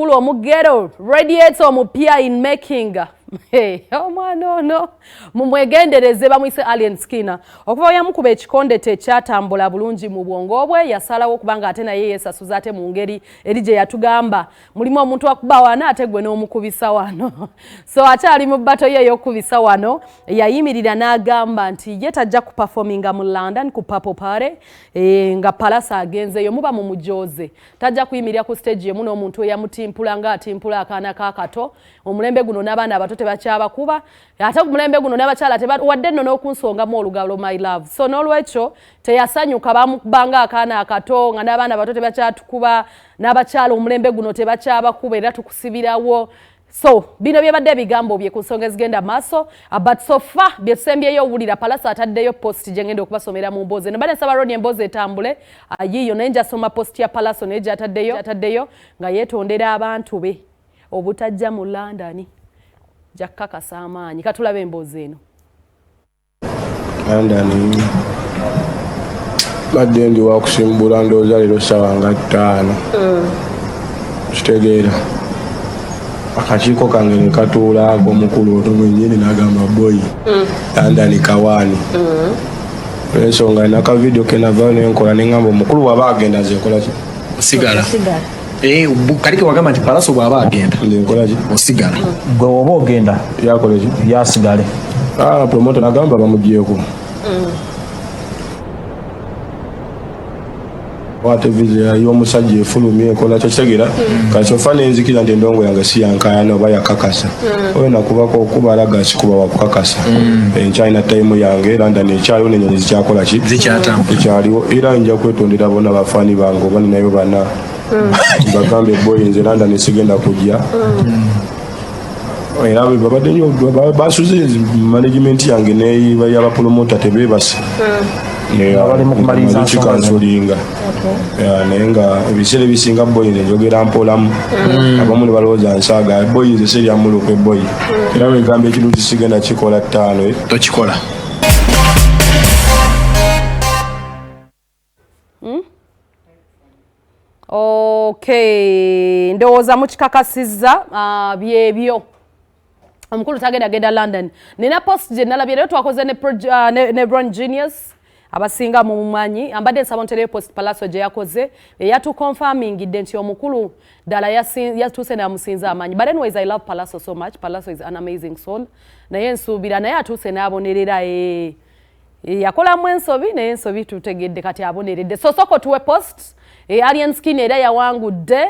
omukulu omugero radiator omupya in making. Hey, oh no. Mumwegendereze bamwise Alien Skinner. Okuva yamukuba ekikonde tekyatambula bulungi mu bwongo bwe yasalawo kubanga ate naye yesasuza ate mu ngeri eri gye yatugamba. Mulimu omuntu akuba wano ate gwe n'omukubisa wano. So akyali mu bbato ye ey'okubisa wano yayimirira n'agamba nti ye tajja ku performinga mu London ku Purple Party nga Pallaso agenzeyo muba mu mujoze. Tajja kuyimirira ku stage yemu n'omuntu eyamutimpula nga atimpula akaana kakato. Omulembe guno n'abaana abato tebakyaba kuba ate omulembe guno n'abakyala wadde nno n'okunsongamu olugalo my love. So n'olwekyo teyasanyuka bamukubanga akaana akato nga n'abaana abato tebakyatukuba n'abakyala omulembe guno tebakyaba kuba era tukusibirawo. So bino byabadde ebigambo bye ku nsonga ezigenda maaso but so far byesembyeyo owulira Pallaso ataddeyo post gye ngenda okubasomera mu mboozi. Nabadde nsaba Ronnie emboozi etambule yiyo naye njasoma post ya Pallaso naye gy'ataddeyo nga yeetondera abantu be obutajja mu London jakakasa amaanyi. Katulabe emboozi eno. London badde ndi wakusimbula ndowooza leero ssaawa nga 5 kitegeera akakiiko kange ne katuula ag'omukulu otomwenyini n'agamba boy London kawaani ensonga nakavidiyo kenavaayo nenkola neŋŋamba omukulu bw'aba agenda zekola ki osigala kalike wagamba nti Pallaso bw'aba agenda nkola ki osigala gwe oba ogenda yakola ki yasigale promoter nagamba bamugyeko wate visa y'omusajja efulumye ekola kyekitegera kati ofa nenzikira nti endongo yange si yankayana oba yakakasa oyo nakubako okubalaga sikuba wakukakasa enkyalina time yange London ekyaliwo n'ennyonyi zikyakola ki zikyaliwo era nja kwetondera bonna bafaani bange oba ninayo bana bagambe boyi nze London sigenda kujja era babadde nnyo basuze management yange n'abapromota tebeebase abali mu kumaliriza kikansulinga naye nga ebiseera ebisinga boyinze njogera mpolamu abamu ne balowooza nsaaga boyinze seryamulukwe boyi era wegamba ekintu kisigenda kikola 5 tokikola Okay, ndowooza mukikakasizza byebyo omukulu tagenda London. Nina post gye nalabye rero twakoze ne Brown Genius abasinga mu mumanyi ambadde nsaba ntereyo post Pallaso gye yakoze yatu confirmingidde nti omukulu ddala yatuuse n'amusinza amaanyi. But anyways, I love Pallaso so much. Pallaso is an amazing soul. Naye nsuubira naye atuuse n'abonerera yakolamu ensobi naye ensobi tutegedde kati aboneredde. So soko tuwe post Alien Skinner era yawangudde